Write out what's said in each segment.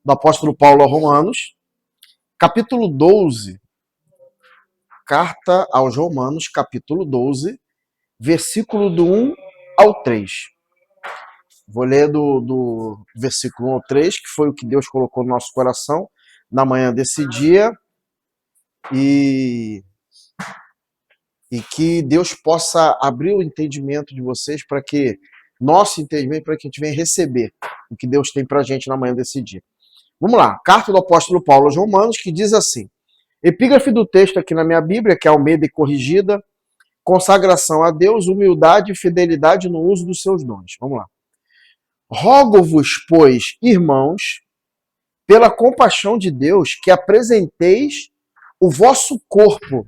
do apóstolo Paulo aos Romanos, capítulo 12, carta aos Romanos, capítulo 12, versículo do 1 ao 3. Vou ler do versículo 1 ao 3, que foi o que Deus colocou no nosso coração na manhã desse dia, e que Deus possa abrir o entendimento de vocês para que, nosso entendimento, para que a gente venha receber o que Deus tem para a gente na manhã desse dia. Vamos lá, carta do apóstolo Paulo aos Romanos, que diz assim, epígrafe do texto aqui na minha Bíblia, que é Almeida e Corrigida, consagração a Deus, humildade e fidelidade no uso dos seus dons. Vamos lá. Rogo-vos, pois, irmãos, pela compaixão de Deus, que apresenteis o vosso corpo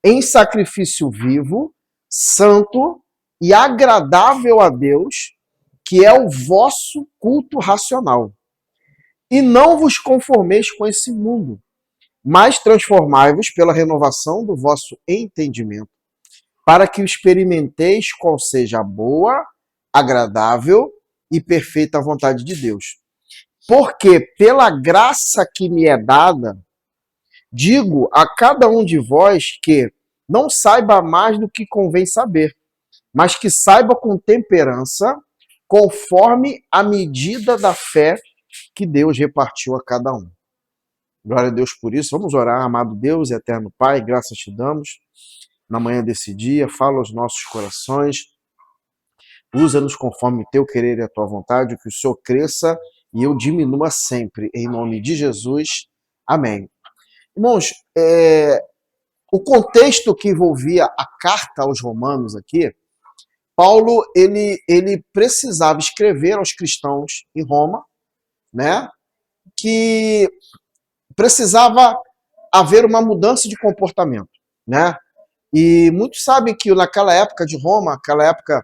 em sacrifício vivo, santo e agradável a Deus, que é o vosso culto racional. E não vos conformeis com esse mundo, mas transformai-vos pela renovação do vosso entendimento, para que experimenteis qual seja a boa, agradável e perfeita vontade de Deus. Porque pela graça que me é dada, digo a cada um de vós que não saiba mais do que convém saber, mas que saiba com temperança, conforme a medida da fé que Deus repartiu a cada um. Glória a Deus por isso. Vamos orar, amado Deus e eterno Pai, graças te damos na manhã desse dia. Fala aos nossos corações, usa-nos conforme o teu querer e a tua vontade, que o Senhor cresça e eu diminua sempre, em nome de Jesus. Amém. Irmãos, o contexto que envolvia a carta aos Romanos aqui, Paulo ele precisava escrever aos cristãos em Roma, né, que precisava haver uma mudança de comportamento, né? E muitos sabem que naquela época de Roma, aquela época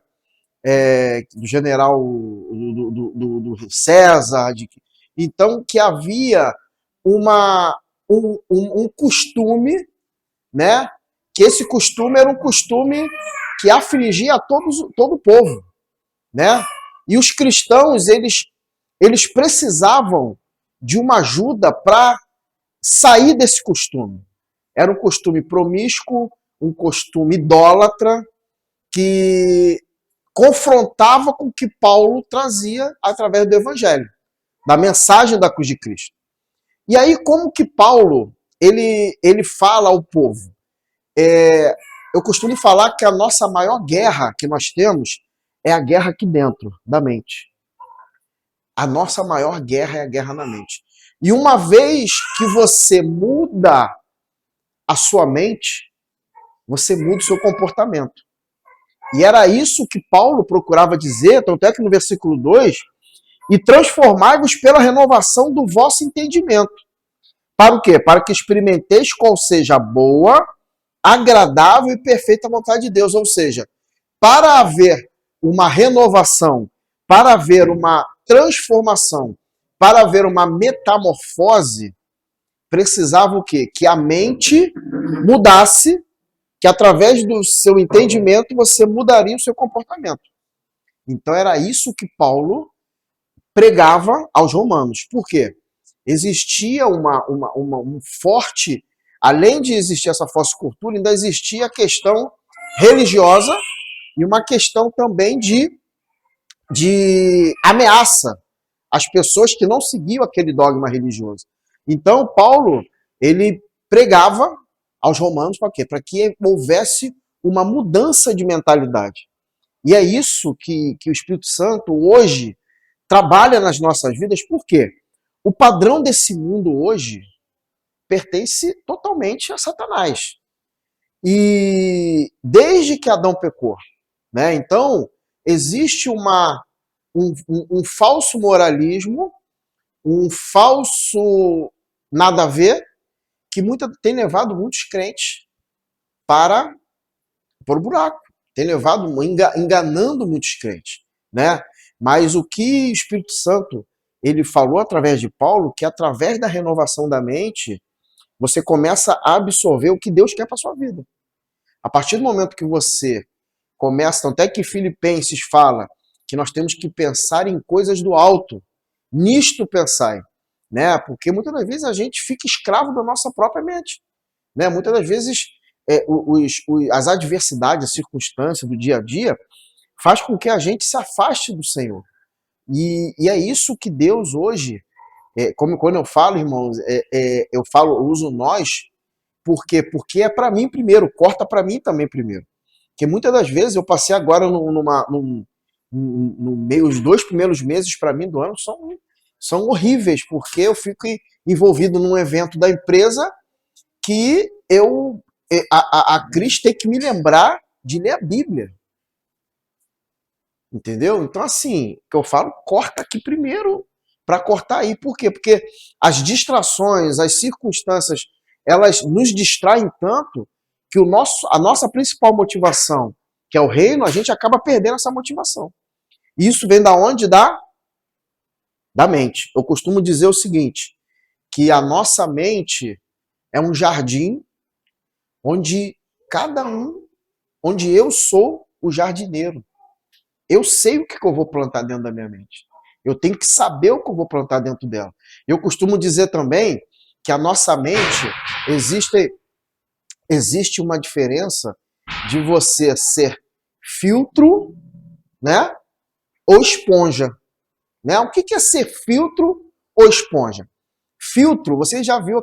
do general do César, então que havia um costume, né? Que esse costume era um costume que afligia todo o povo, né? E os cristãos, eles precisavam de uma ajuda para sair desse costume. Era um costume promíscuo, um costume idólatra, que confrontava com o que Paulo trazia através do Evangelho, da mensagem da cruz de Cristo. E aí, como que Paulo ele fala ao povo? Eu costumo falar que a nossa maior guerra que nós temos é a guerra aqui dentro da mente. A nossa maior guerra é a guerra na mente. E uma vez que você muda a sua mente, você muda o seu comportamento. E era isso que Paulo procurava dizer, tanto é que no versículo 2, e transformai-vos pela renovação do vosso entendimento. Para o quê? Para que experimenteis qual seja a boa, agradável e perfeita vontade de Deus. Ou seja, para haver uma renovação, para haver uma transformação, para haver uma metamorfose, precisava o quê? Que a mente mudasse, que através do seu entendimento você mudaria o seu comportamento. Então era isso que Paulo pregava aos romanos. Por quê? Existia um forte, além de existir essa forte cultura, ainda existia a questão religiosa e uma questão também de ameaça às pessoas que não seguiam aquele dogma religioso. Então, Paulo, ele pregava aos romanos para quê? Para que houvesse uma mudança de mentalidade. E é isso que o Espírito Santo hoje trabalha nas nossas vidas. Por quê? O padrão desse mundo hoje pertence totalmente a Satanás. E desde que Adão pecou, né? Então, existe um falso moralismo, um falso nada a ver, que tem levado muitos crentes para o buraco, tem levado, enganando muitos crentes, né? Mas o que o Espírito Santo ele falou através de Paulo, que através da renovação da mente, você começa a absorver o que Deus quer para sua vida. A partir do momento que você começa, tanto é que Filipenses fala que nós temos que pensar em coisas do alto, nisto pensai. né? Porque muitas das vezes a gente fica escravo da nossa própria mente, né? Muitas das vezes as adversidades, as circunstâncias do dia a dia faz com que a gente se afaste do Senhor. E é isso que Deus hoje, como quando eu falo, irmãos, eu uso nós, por quê? Porque é para mim primeiro, corta para mim também primeiro. Porque muitas das vezes eu passei agora no meio, os 2 primeiros meses para mim do ano são horríveis, porque eu fico envolvido num evento da empresa que a Cris tem que me lembrar de ler a Bíblia. Entendeu? Então, assim, que eu falo, corta aqui primeiro para cortar aí. Por quê? Porque as distrações, as circunstâncias, elas nos distraem tanto que a nossa principal motivação, que é o reino, a gente acaba perdendo essa motivação. E isso vem da onde? Da mente. Eu costumo dizer o seguinte, que a nossa mente é um jardim onde onde eu sou o jardineiro. Eu sei o que eu vou plantar dentro da minha mente. Eu tenho que saber o que eu vou plantar dentro dela. Eu costumo dizer também que a nossa mente, existe uma diferença de você ser filtro, né, ou esponja. Né? O que é ser filtro ou esponja? Filtro, você já viu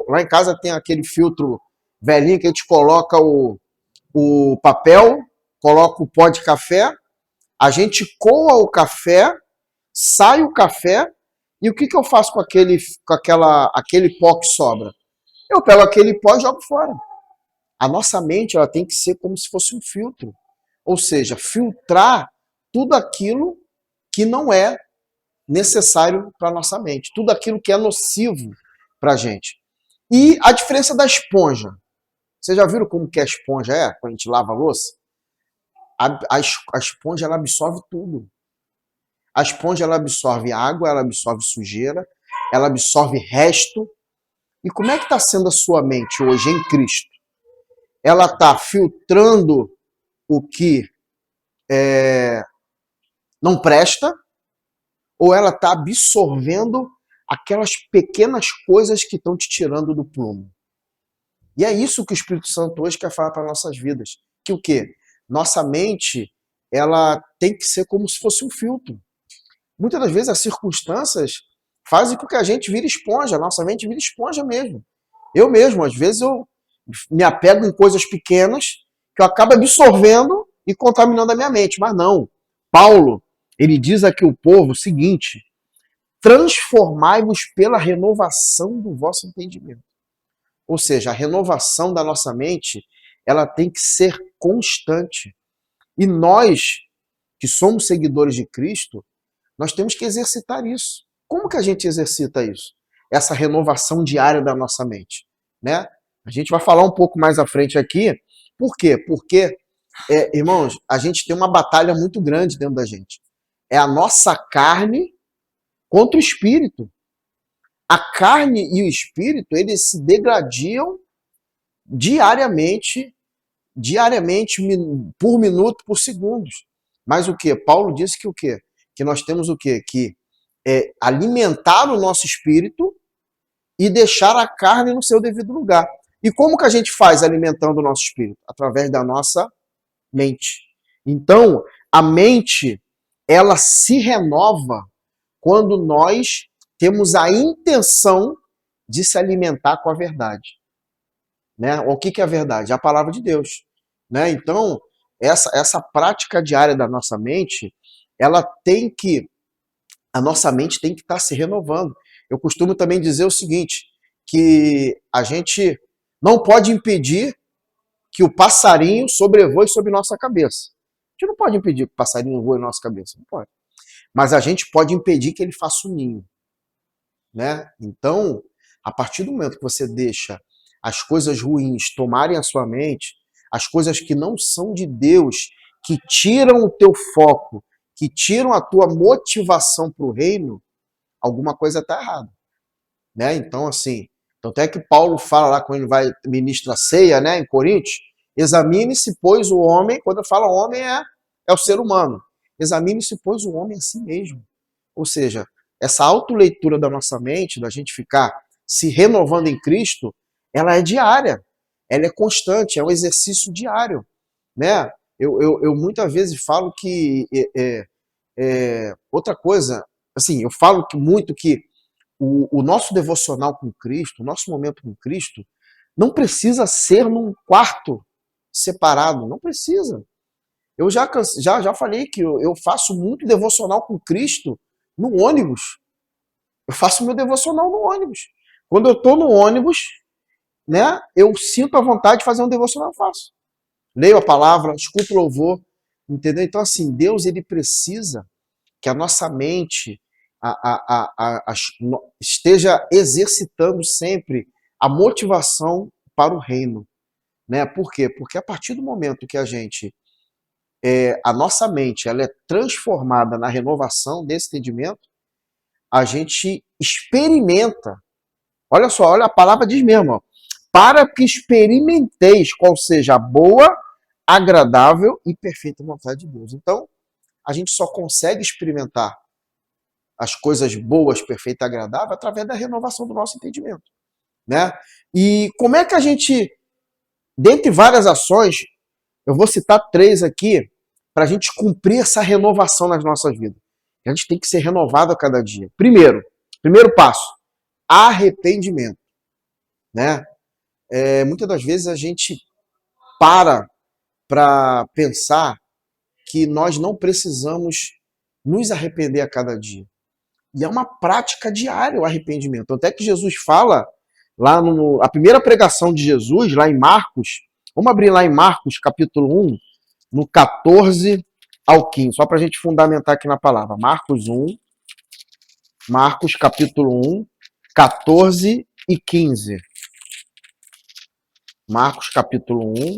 lá em casa tem aquele filtro velhinho que a gente coloca o papel, coloca o pó de café, a gente coa o café, sai o café, e o que eu faço com aquele pó que sobra? Eu pego aquele pó e jogo fora. A nossa mente ela tem que ser como se fosse um filtro. Ou seja, filtrar tudo aquilo que não é necessário para a nossa mente. Tudo aquilo que é nocivo para a gente. E a diferença da esponja. Vocês já viram como que a esponja é quando a gente lava a louça? A esponja ela absorve tudo. A esponja ela absorve água, ela absorve sujeira, ela absorve resto. E como é que está sendo a sua mente hoje em Cristo? Ela está filtrando o que não presta, ou ela está absorvendo aquelas pequenas coisas que estão te tirando do prumo? E é isso que o Espírito Santo hoje quer falar para nossas vidas. Que o quê? Nossa mente, ela tem que ser como se fosse um filtro. Muitas das vezes as circunstâncias fazem com que a gente vire esponja, a nossa mente vire esponja mesmo. Eu mesmo, às vezes, eu me apego em coisas pequenas que eu acabo absorvendo e contaminando a minha mente. Mas não. Paulo, ele diz aqui ao povo o seguinte: transformai-vos pela renovação do vosso entendimento. Ou seja, a renovação da nossa mente, ela tem que ser constante. E nós, que somos seguidores de Cristo, nós temos que exercitar isso. Como que a gente exercita isso? Essa renovação diária da nossa mente, né? A gente vai falar um pouco mais à frente aqui. Por quê? Porque, irmãos, a gente tem uma batalha muito grande dentro da gente. É a nossa carne contra o espírito. A carne e o espírito, eles se degradiam diariamente, por minuto, por segundos. Mas o que? Paulo disse que o quê? Que nós temos o quê? Que alimentar o nosso espírito e deixar a carne no seu devido lugar. E como que a gente faz alimentando o nosso espírito? Através da nossa mente. Então, a mente, ela se renova quando nós temos a intenção de se alimentar com a verdade. Né? O que é a verdade? A palavra de Deus. Né? Então, essa prática diária da nossa mente, a nossa mente tem que estar se renovando. Eu costumo também dizer o seguinte, que a gente não pode impedir que o passarinho sobrevoe sobre nossa cabeça. A gente não pode impedir que o passarinho voe na nossa cabeça, não pode. Mas a gente pode impedir que ele faça um ninho. Né? Então, a partir do momento que você deixa as coisas ruins tomarem a sua mente, as coisas que não são de Deus, que tiram o teu foco, que tiram a tua motivação para o reino, alguma coisa está errada. Né? Então, assim, tanto é que Paulo fala lá quando ele vai ministrar a ceia, né, em Coríntios, examine-se, pois, o homem, quando fala homem é o ser humano, examine-se, pois, o homem a si mesmo. Ou seja, essa autoleitura da nossa mente, da gente ficar se renovando em Cristo, ela é diária, ela é constante, é um exercício diário, né? Eu muitas vezes falo que outra coisa, assim, eu falo muito que o nosso devocional com Cristo, o nosso momento com Cristo, não precisa ser num quarto separado, não precisa. Eu já falei que eu faço muito devocional com Cristo no ônibus. Eu faço meu devocional no ônibus. Quando eu estou no ônibus, né, eu sinto a vontade de fazer um devocional, eu faço. Leio a palavra, escuto o louvor, entendeu? Então, assim, Deus, ele precisa que a nossa mente esteja exercitando sempre a motivação para o reino, né? Por quê? Porque a partir do momento que a nossa mente ela é transformada na renovação desse entendimento, a gente experimenta. Olha só, olha a palavra diz mesmo, ó, para que experimenteis qual seja a boa, agradável e perfeita vontade de Deus. Então, a gente só consegue experimentar as coisas boas, perfeitas e agradáveis através da renovação do nosso entendimento, né? E como é que a gente, dentre várias ações, eu vou citar 3 aqui, para a gente cumprir essa renovação nas nossas vidas. A gente tem que ser renovado a cada dia. Primeiro passo, arrependimento, né? Muitas das vezes a gente para pensar que nós não precisamos nos arrepender a cada dia. E é uma prática diária o arrependimento. Até que Jesus fala, lá a primeira pregação de Jesus, lá em Marcos, vamos abrir lá em Marcos, capítulo 1, no 14 ao 15, só para a gente fundamentar aqui na palavra. Marcos, capítulo 1, 14 e 15. Marcos, capítulo 1,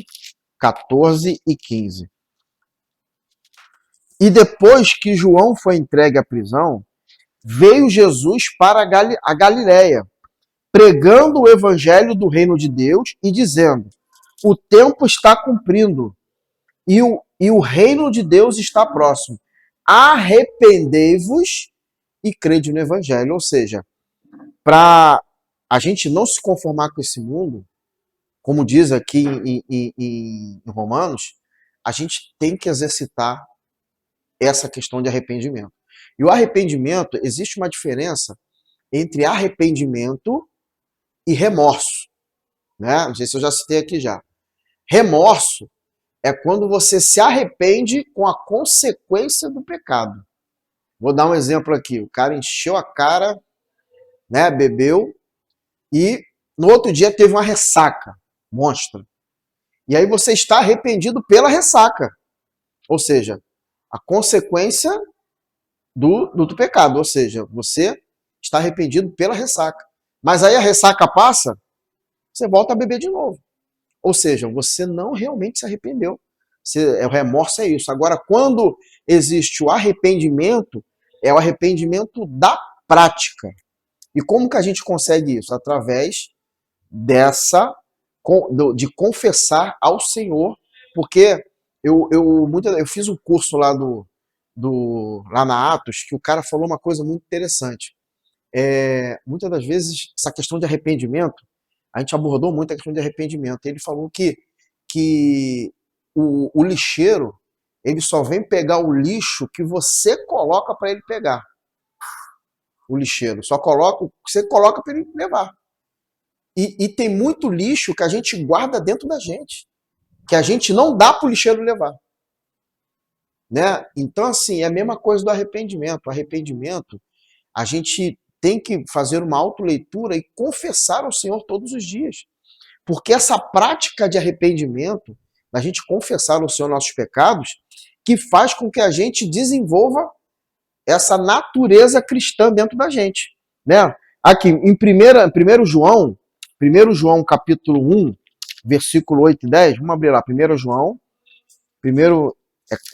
14 e 15. E depois que João foi entregue à prisão, veio Jesus para a Galiléia, pregando o evangelho do reino de Deus e dizendo: o tempo está cumprindo e o reino de Deus está próximo. Arrependei-vos e crede no evangelho. Ou seja, para a gente não se conformar com esse mundo, como diz aqui em Romanos, a gente tem que exercitar essa questão de arrependimento. E o arrependimento, existe uma diferença entre arrependimento e remorso, né? Não sei se eu já citei aqui já. Remorso é quando você se arrepende com a consequência do pecado. Vou dar um exemplo aqui. O cara encheu a cara, né, bebeu e no outro dia teve uma ressaca monstra. E aí você está arrependido pela ressaca. Ou seja, a consequência do pecado. Ou seja, você está arrependido pela ressaca. Mas aí a ressaca passa, você volta a beber de novo. Ou seja, você não realmente se arrependeu. O remorso é isso. Agora, quando existe o arrependimento, é o arrependimento da prática. E como que a gente consegue isso? Através de confessar ao Senhor, porque eu fiz um curso lá lá na Atos, que o cara falou uma coisa muito interessante. Muitas das vezes, essa questão de arrependimento, a gente abordou muito a questão de arrependimento. Ele falou que o lixeiro, ele só vem pegar o lixo que você coloca para ele pegar. O lixeiro só coloca o que você coloca para ele levar. E tem muito lixo que a gente guarda dentro da gente, que a gente não dá para o lixeiro levar. Né? Então, assim, é a mesma coisa do arrependimento. O arrependimento, a gente tem que fazer uma autoleitura e confessar ao Senhor todos os dias. Porque essa prática de arrependimento, da gente confessar ao Senhor nossos pecados, que faz com que a gente desenvolva essa natureza cristã dentro da gente. Né? Aqui, em 1 João capítulo 1, versículo 8 e 10, vamos abrir lá, 1 João,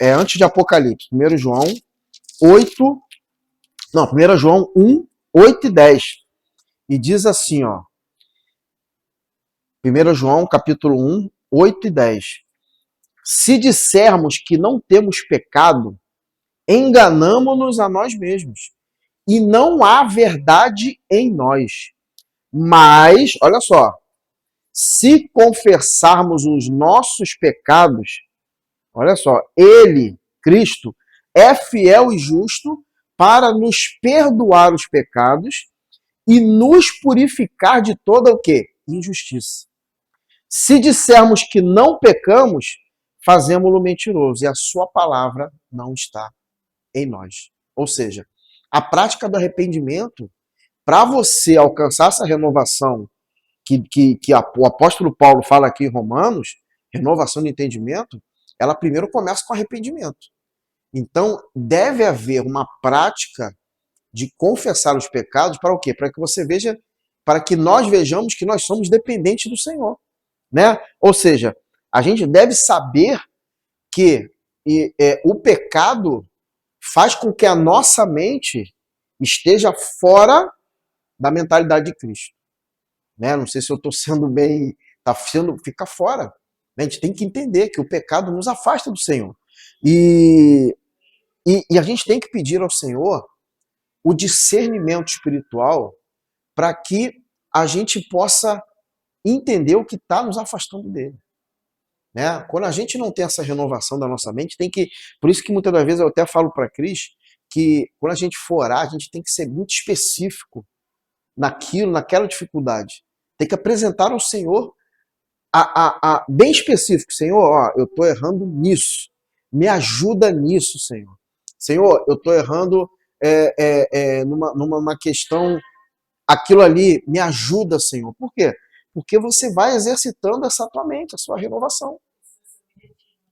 antes de Apocalipse, 1 João 1 8 e 10. E diz assim, ó, 1 João capítulo 1, 8 e 10. Se dissermos que não temos pecado, enganamo-nos a nós mesmos, e não há verdade em nós. Mas, olha só, se confessarmos os nossos pecados, olha só, ele, Cristo, é fiel e justo para nos perdoar os pecados e nos purificar de toda o quê? Injustiça. Se dissermos que não pecamos, fazemos-lo mentiroso e a sua palavra não está em nós. Ou seja, a prática do arrependimento, para você alcançar essa renovação que o apóstolo Paulo fala aqui em Romanos, renovação de entendimento, ela primeiro começa com arrependimento. Então, deve haver uma prática de confessar os pecados para o quê? Para que você veja, para que nós vejamos que nós somos dependentes do Senhor, né? Ou seja, a gente deve saber que o pecado faz com que a nossa mente esteja fora da mentalidade de Cristo, né? Não sei se eu estou sendo bem, fica fora. A gente tem que entender que o pecado nos afasta do Senhor. E a gente tem que pedir ao Senhor o discernimento espiritual para que a gente possa entender o que está nos afastando dele. Né? Quando a gente não tem essa renovação da nossa mente, tem que. Por isso que muitas das vezes eu até falo para a Cris que quando a gente for orar, a gente tem que ser muito específico naquela dificuldade. Tem que apresentar ao Senhor bem específico. Senhor, ó, eu estou errando nisso. Me ajuda nisso, Senhor. Senhor, eu estou errando numa questão, aquilo ali, me ajuda, Senhor. Por quê? Porque você vai exercitando essa tua mente, a sua renovação.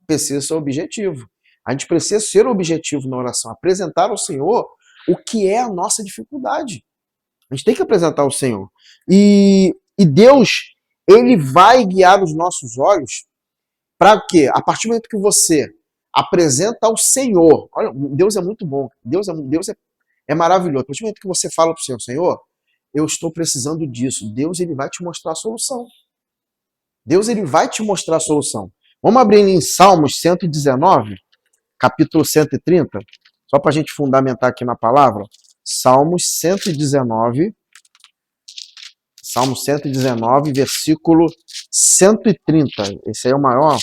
Precisa ser objetivo. A gente precisa ser objetivo na oração, apresentar ao Senhor o que é a nossa dificuldade. A gente tem que apresentar ao Senhor. E Deus, ele vai guiar os nossos olhos para quê? A partir do momento que você apresenta ao Senhor, olha, Deus é muito bom, Deus é maravilhoso. A partir do momento que você fala para o Senhor, Senhor, eu estou precisando disso, Deus ele vai te mostrar a solução. Deus ele vai te mostrar a solução. Vamos abrir em Salmos 119, capítulo 130, só para a gente fundamentar aqui na palavra. Salmos 119, versículo 130. Esse aí é o maior.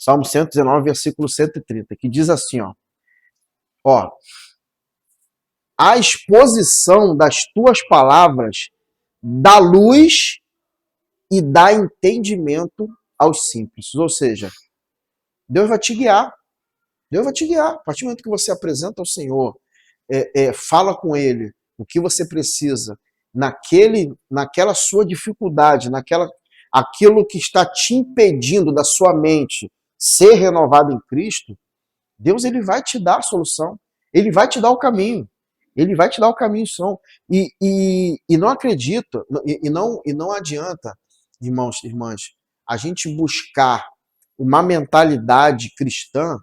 Salmo 119, versículo 130, que diz assim, ó, a exposição das tuas palavras dá luz e dá entendimento aos simples. Ou seja, Deus vai te guiar. Deus vai te guiar. A partir do momento que você apresenta ao Senhor, fala com Ele o que você precisa, naquela sua dificuldade, aquilo que está te impedindo da sua mente ser renovada em Cristo, Deus ele vai te dar a solução. Ele vai te dar o caminho. Ele vai te dar o caminho, som. E não acredita, e não adianta, irmãos e irmãs, a gente buscar uma mentalidade cristã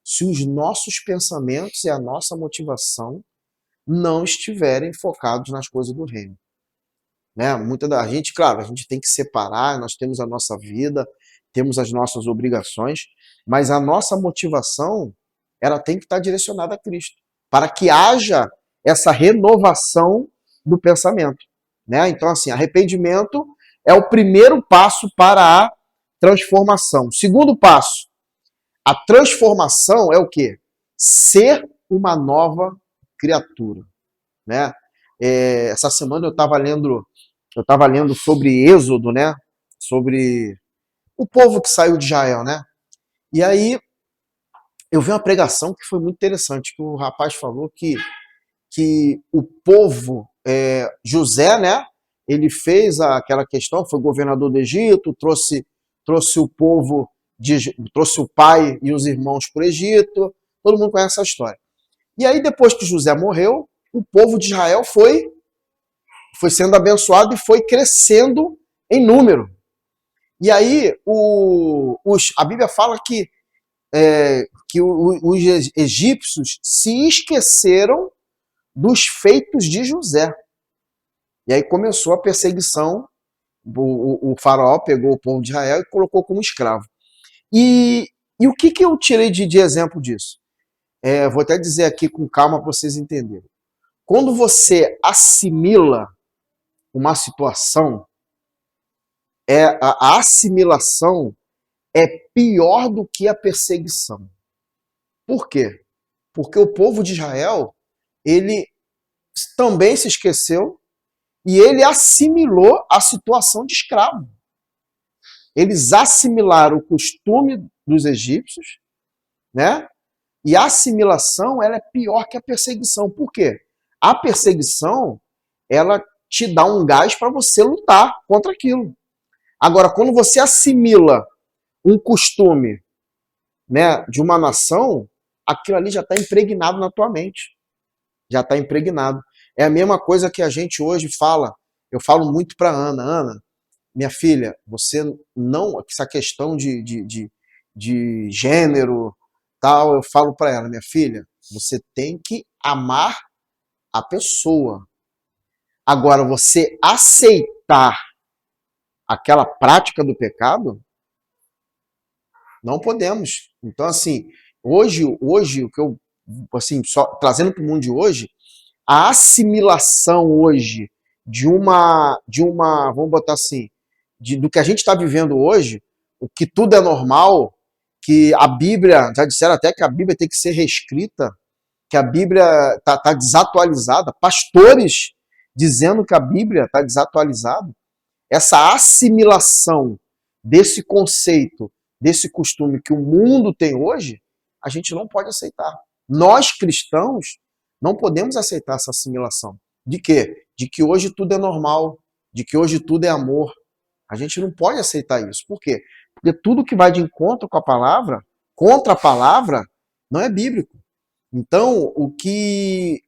se os nossos pensamentos e a nossa motivação não estiverem focados nas coisas do reino. Né? Muita da gente, claro, a gente tem que separar, nós temos a nossa vida, temos as nossas obrigações, mas a nossa motivação, ela tem que estar direcionada a Cristo, para que haja essa renovação do pensamento. Né? Então, assim, arrependimento é o primeiro passo para a transformação. Segundo passo, a transformação é o quê? Ser uma nova criatura. Né? Essa semana eu estava lendo sobre Êxodo, né? Sobre o povo que saiu de Israel, né? E aí eu vi uma pregação que foi muito interessante, que o rapaz falou que o povo, José, né? Ele fez aquela questão, foi governador do Egito, trouxe o povo, trouxe o pai e os irmãos para o Egito, todo mundo conhece essa história. E aí depois que José morreu, o povo de Israel foi sendo abençoado e foi crescendo em número. E aí a Bíblia fala que os egípcios se esqueceram dos feitos de José. E aí começou a perseguição, o faraó pegou o povo de Israel e colocou como escravo. E o que eu tirei de exemplo disso? vou até dizer aqui com calma para vocês entenderem. Quando você assimila uma situação, a assimilação é pior do que a perseguição. Por quê? Porque o povo de Israel, ele também se esqueceu e ele assimilou a situação de escravo. Eles assimilaram o costume dos egípcios, né? E a assimilação, ela é pior que a perseguição. Por quê? A perseguição, ela te dá um gás para você lutar contra aquilo. Agora, quando você assimila um costume, né, de uma nação, aquilo ali já está impregnado na tua mente. Já está impregnado. É a mesma coisa que a gente hoje fala. Eu falo muito para Ana. Ana, minha filha, você não... Essa questão de gênero, tal, eu falo para ela, minha filha, você tem que amar a pessoa. Agora, você aceitar aquela prática do pecado, não podemos. Então, assim, hoje o que eu, assim, só trazendo para o mundo de hoje, a assimilação hoje vamos botar assim, do que a gente está vivendo hoje, o que tudo é normal, que a Bíblia, já disseram até que a Bíblia tem que ser reescrita, que a Bíblia tá desatualizada, pastores dizendo que a Bíblia está desatualizada. Essa assimilação desse conceito, desse costume que o mundo tem hoje, a gente não pode aceitar. Nós, cristãos, não podemos aceitar essa assimilação. De quê? De que hoje tudo é normal, de que hoje tudo é amor. A gente não pode aceitar isso. Por quê? Porque tudo que vai de encontro com a palavra, contra a palavra, não é bíblico. Então, o que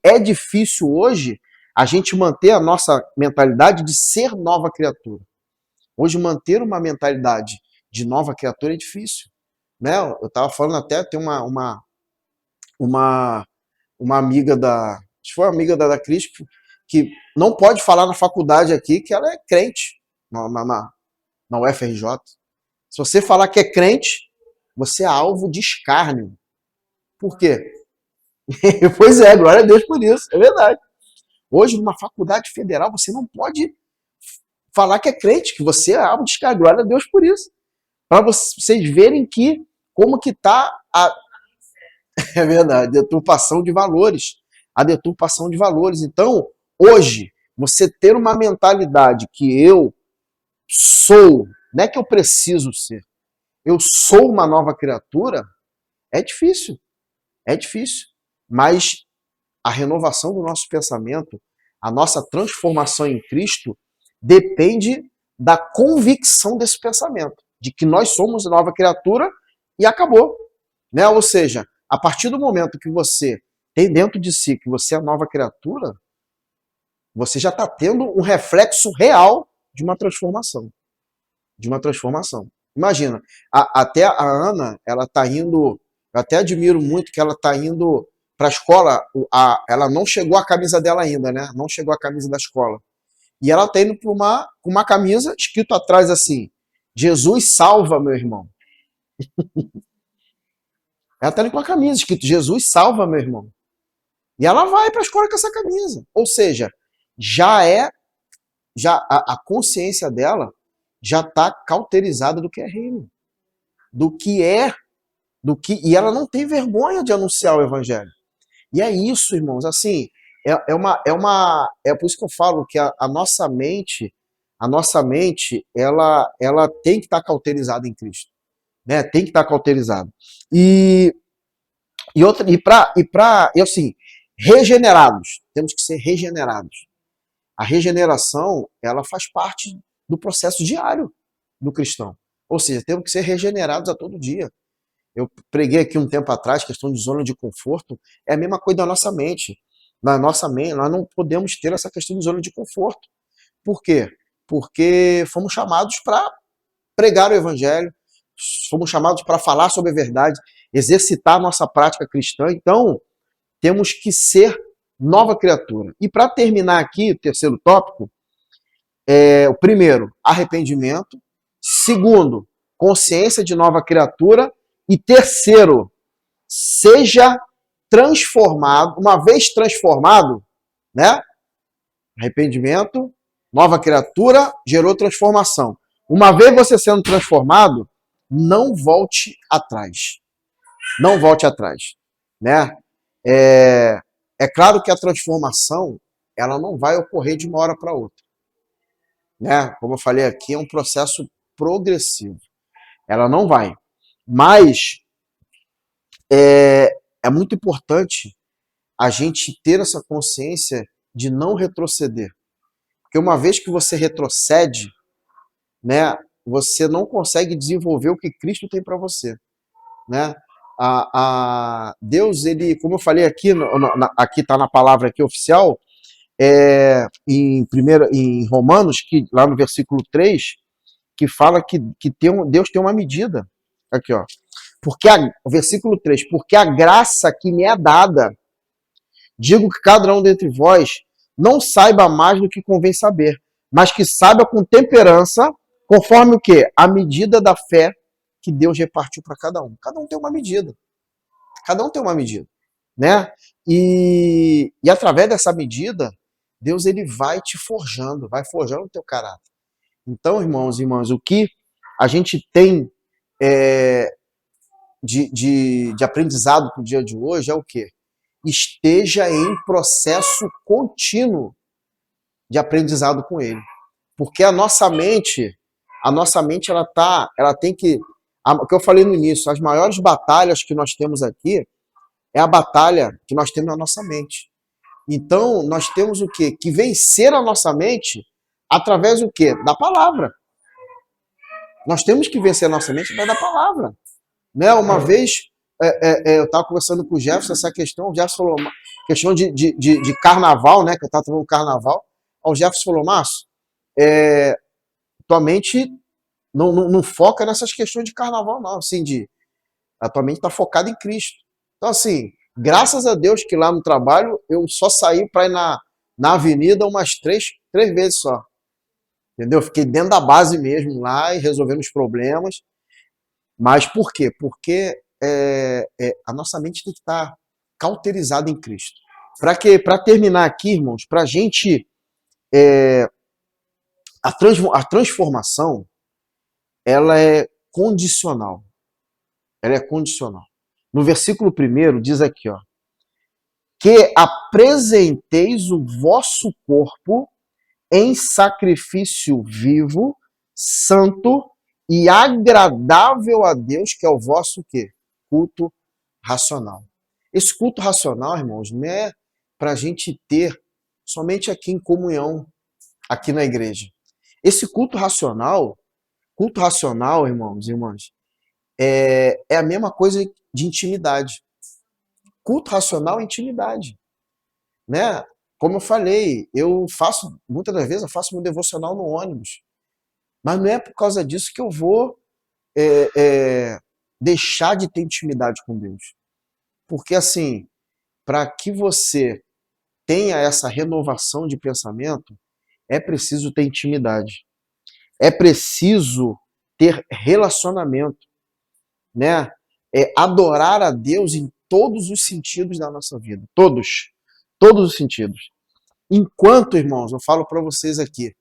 é difícil hoje, a gente manter a nossa mentalidade de ser nova criatura. Hoje, manter uma mentalidade de nova criatura é difícil. Né? Eu estava falando até, tem uma amiga acho que foi uma amiga da Cris, que não pode falar na faculdade aqui que ela é crente, na UFRJ. Se você falar que é crente, você é alvo de escárnio. Por quê? Pois é, glória a Deus por isso, é verdade. Hoje, numa faculdade federal, você não pode falar que é crente, que você é alvo de escárnio, glória a Deus por isso. Para vocês verem como que está é verdade, deturpação de valores. A deturpação de valores. Então, hoje, você ter uma mentalidade que eu sou, não é que eu preciso ser, eu sou uma nova criatura, é difícil. É difícil. Mas a renovação do nosso pensamento, a nossa transformação em Cristo, depende da convicção desse pensamento, de que nós somos nova criatura e acabou. Né? Ou seja, a partir do momento que você tem dentro de si que você é nova criatura, você já está tendo um reflexo real de uma transformação. De uma transformação. Imagina, até a Ana, ela está indo, eu até admiro muito que ela está indo para a escola, ela não chegou a camisa dela ainda, né? Não chegou a camisa da escola. E ela está indo com uma camisa escrito atrás assim, Jesus salva, meu irmão. Ela está indo com a camisa escrito Jesus salva, meu irmão. E ela vai para a escola com essa camisa. Ou seja, a consciência dela já está cauterizada do que é reino. E ela não tem vergonha de anunciar o evangelho. E é isso, irmãos, assim, é por isso que eu falo que a nossa mente, ela tem que estar cauterizada em Cristo, né? Tem que estar cauterizada. E assim, regenerados, temos que ser regenerados. A regeneração, ela faz parte do processo diário do cristão. Ou seja, temos que ser regenerados a todo dia. Eu preguei aqui um tempo atrás, questão de zona de conforto, é a mesma coisa da nossa mente. Na nossa mente, nós não podemos ter essa questão de zona de conforto. Por quê? Porque fomos chamados para pregar o evangelho, fomos chamados para falar sobre a verdade, exercitar a nossa prática cristã. Então, temos que ser nova criatura. E para terminar aqui, o terceiro tópico, o primeiro, arrependimento. Segundo, consciência de nova criatura. E terceiro, seja transformado, uma vez transformado, né? Arrependimento, nova criatura, gerou transformação. Uma vez você sendo transformado, não volte atrás. Não volte atrás, né? É claro que a transformação, ela não vai ocorrer de uma hora para outra, né? Como eu falei aqui, é um processo progressivo. Ela não vai. Mas é muito importante a gente ter essa consciência de não retroceder. Porque uma vez que você retrocede, né, você não consegue desenvolver o que Cristo tem para você, né? Deus, ele, como eu falei aqui, aqui está na palavra aqui oficial, em Romanos, que lá no versículo 3, que fala que Deus tem uma medida. Aqui, ó. O versículo 3, porque a graça que me é dada, digo que cada um dentre vós não saiba mais do que convém saber, mas que saiba com temperança, conforme o quê? A medida da fé que Deus repartiu para cada um. Cada um tem uma medida. Cada um tem uma medida, né? E através dessa medida, Deus ele vai te forjando, vai forjando o teu caráter. Então, irmãos e irmãs, o que a gente tem de aprendizado para o dia de hoje é o quê? Esteja em processo contínuo de aprendizado com ele. Porque a nossa mente ela tem que, o que eu falei no início, as maiores batalhas que nós temos aqui é a batalha que nós temos na nossa mente. Então, nós temos o quê? Que vencer a nossa mente através do quê? Da palavra. Nós temos que vencer a nossa mente através da palavra. Né? Uma vez, eu estava conversando com o Jefferson essa questão, o Jefferson falou, questão de carnaval, né? Que eu estava falando carnaval. O Jefferson falou, Márcio, tua mente não foca nessas questões de carnaval, não. Assim, a tua mente está focada em Cristo. Então, assim, graças a Deus que lá no trabalho eu só saí para ir na avenida umas três vezes só. Entendeu? Fiquei dentro da base mesmo lá e resolvendo os problemas. Mas por quê? Porque a nossa mente tem que estar cauterizada em Cristo. Para terminar aqui, irmãos, para a gente... a transformação, ela é condicional. Ela é condicional. No versículo 1 diz aqui, ó, que apresenteis o vosso corpo em sacrifício vivo, santo e agradável a Deus, que é o vosso quê? Culto racional. Esse culto racional, irmãos, não é para a gente ter somente aqui em comunhão, aqui na igreja. Esse culto racional, irmãos e irmãs, é a mesma coisa de intimidade. Culto racional é intimidade, né? Como eu falei, muitas das vezes eu faço meu devocional no ônibus, mas não é por causa disso que eu vou deixar de ter intimidade com Deus. Porque assim, para que você tenha essa renovação de pensamento, é preciso ter intimidade. É preciso ter relacionamento, né? Adorar a Deus em todos os sentidos da nossa vida. Todos os sentidos. Enquanto, irmãos, eu falo para vocês aqui,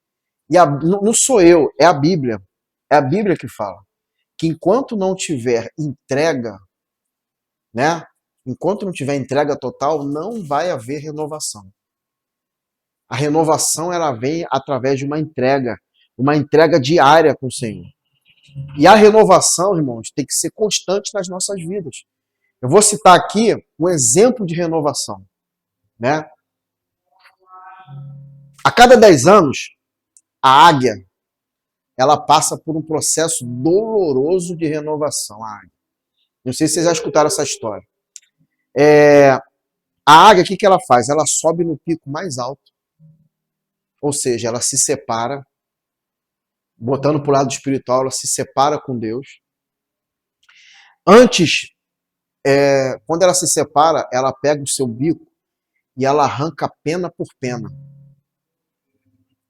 não sou eu, é a Bíblia. É a Bíblia que fala que enquanto não tiver entrega, né? Enquanto não tiver entrega total, não vai haver renovação. A renovação, ela vem através de uma entrega diária com o Senhor. E a renovação, irmãos, tem que ser constante nas nossas vidas. Eu vou citar aqui um exemplo de renovação, né? A cada 10 anos, a águia, ela passa por um processo doloroso de renovação. A águia. Não sei se vocês já escutaram essa história. A águia, o que ela faz? Ela sobe no pico mais alto, ou seja, ela se separa, botando para o lado espiritual, ela se separa com Deus. Antes, quando ela se separa, ela pega o seu bico e ela arranca pena por pena.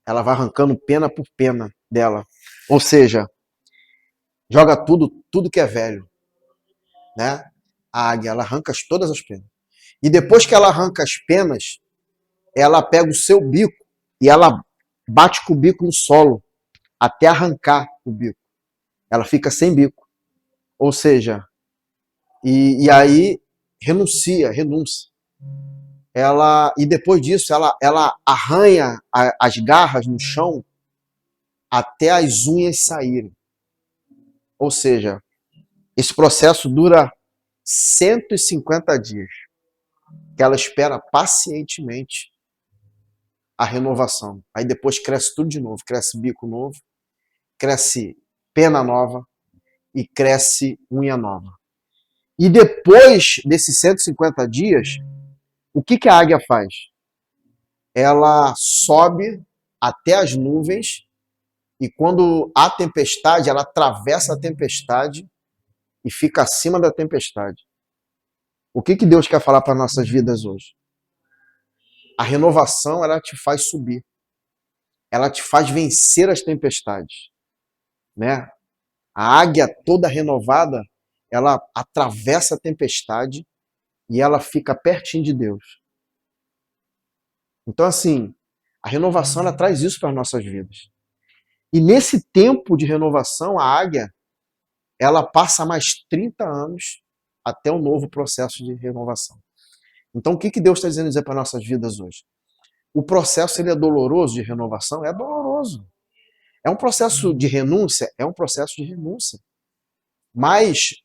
Ela vai arrancando pena por pena dela. Ou seja, joga tudo que é velho, né? A águia, ela arranca todas as penas. E depois que ela arranca as penas, ela pega o seu bico e ela bate com o bico no solo até arrancar o bico. Ela fica sem bico. Ou seja, e aí renúncia. E depois disso, ela arranha as garras no chão até as unhas saírem. Ou seja, esse processo dura 150 dias, que ela espera pacientemente a renovação. Aí depois cresce tudo de novo, cresce bico novo, cresce pena nova e cresce unha nova. E depois desses 150 dias, o que a águia faz? Ela sobe até as nuvens e quando há tempestade, ela atravessa a tempestade e fica acima da tempestade. O que Deus quer falar para nossas vidas hoje? A renovação, ela te faz subir. Ela te faz vencer as tempestades, né? A águia toda renovada, ela atravessa a tempestade e ela fica pertinho de Deus. Então, assim, a renovação, ela traz isso para as nossas vidas. E nesse tempo de renovação, a águia, ela passa mais 30 anos até o novo processo de renovação. Então, o que Deus está dizendo para nossas vidas hoje? O processo, ele é doloroso de renovação? É doloroso. É um processo de renúncia? É um processo de renúncia. Mas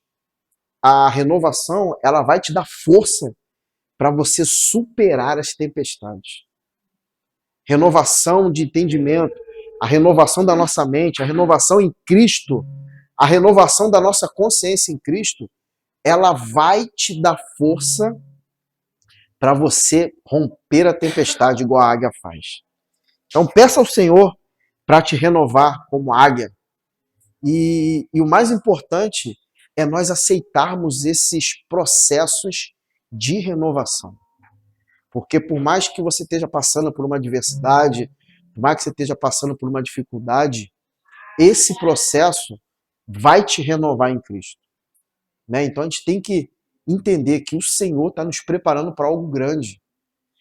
a renovação, ela vai te dar força para você superar as tempestades. Renovação de entendimento, a renovação da nossa mente, a renovação em Cristo, a renovação da nossa consciência em Cristo, ela vai te dar força para você romper a tempestade igual a águia faz. Então peça ao Senhor para te renovar como águia. E o mais importante é nós aceitarmos esses processos de renovação. Porque por mais que você esteja passando por uma adversidade, por mais que você esteja passando por uma dificuldade, esse processo vai te renovar em Cristo. Né? Então a gente tem que entender que o Senhor está nos preparando para algo grande.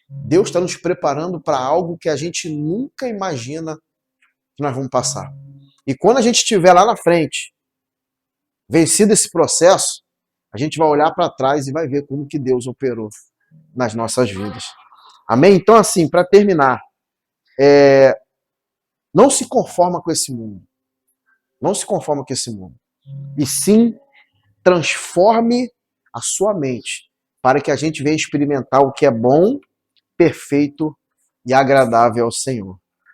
Deus está nos preparando para algo que a gente nunca imagina que nós vamos passar. E quando a gente estiver lá na frente, vencido esse processo, a gente vai olhar para trás e vai ver como que Deus operou nas nossas vidas. Amém? Então, assim, para terminar, não se conforma com esse mundo. Não se conforma com esse mundo. E sim, transforme a sua mente para que a gente venha experimentar o que é bom, perfeito e agradável ao Senhor.